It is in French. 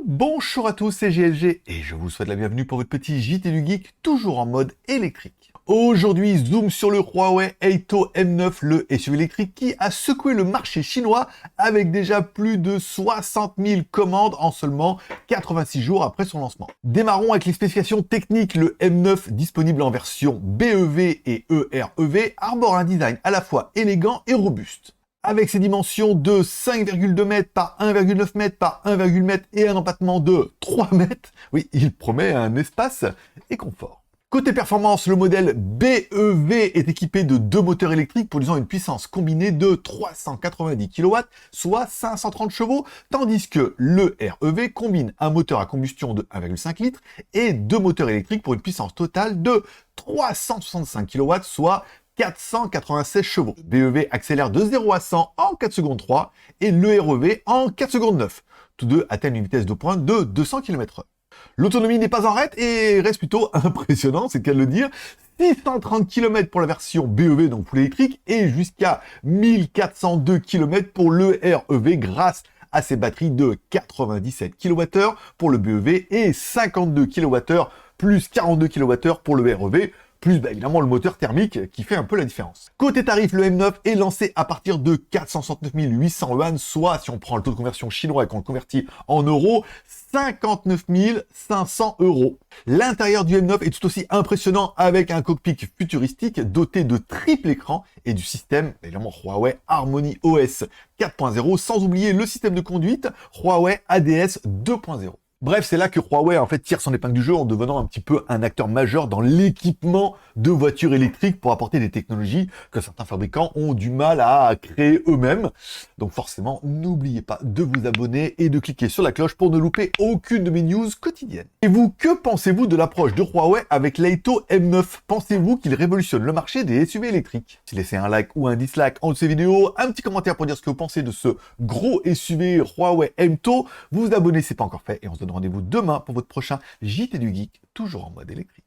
Bonjour à tous, c'est GLG et je vous souhaite la bienvenue pour votre petit JT du Geek, toujours en mode électrique. Aujourd'hui, zoom sur le Huawei Hato M9, le SUV électrique qui a secoué le marché chinois avec déjà plus de 60 000 commandes en seulement 86 jours après son lancement. Démarrons avec les spécifications techniques. Le M9, disponible en version BEV et EREV, arbore un design à la fois élégant et robuste. Avec ses dimensions de 5,2 m par 1,9 m par 1,1 m et un empattement de 3 mètres, oui, il promet un espace et confort. Côté performance, le modèle BEV est équipé de deux moteurs électriques produisant une puissance combinée de 390 kW, soit 530 chevaux, tandis que le REV combine un moteur à combustion de 1,5 litres et deux moteurs électriques pour une puissance totale de 365 kW, soit 496 chevaux. Le BEV accélère de 0 à 100 en 4 secondes 3 et le REV en 4 secondes 9. Tous deux atteignent une vitesse de pointe de 200 km/h. L'autonomie n'est pas en rate et reste plutôt impressionnant, c'est le cas de le dire. 630 km pour la version BEV, donc full électrique, et jusqu'à 1402 km pour le REV grâce à ses batteries de 97 kWh pour le BEV et 52 kWh plus 42 kWh pour le REV, plus évidemment le moteur thermique qui fait un peu la différence. Côté tarif, le M9 est lancé à partir de 469 800 yuan, soit, si on prend le taux de conversion chinois et qu'on le convertit en euros, 59 500 euros. L'intérieur du M9 est tout aussi impressionnant avec un cockpit futuristique doté de triple écran et du système, évidemment, Huawei Harmony OS 4.0, sans oublier le système de conduite Huawei ADS 2.0. Bref, c'est là que Huawei en fait tire son épingle du jeu en devenant un petit peu un acteur majeur dans l'équipement de voitures électriques pour apporter des technologies que certains fabricants ont du mal à créer eux-mêmes. Donc forcément, n'oubliez pas de vous abonner et de cliquer sur la cloche pour ne louper aucune de mes news quotidiennes. Et vous, que pensez-vous de l'approche de Huawei avec l'Hato M9? Pensez-vous qu'il révolutionne le marché des SUV électriques? Si laissez un like ou un dislike en dessous de ces vidéos, un petit commentaire pour dire ce que vous pensez de ce gros SUV Huawei Hato, vous vous abonnez si ce n'est pas encore fait et on se donne rendez-vous demain pour votre prochain JT du Geek, toujours en mode électrique.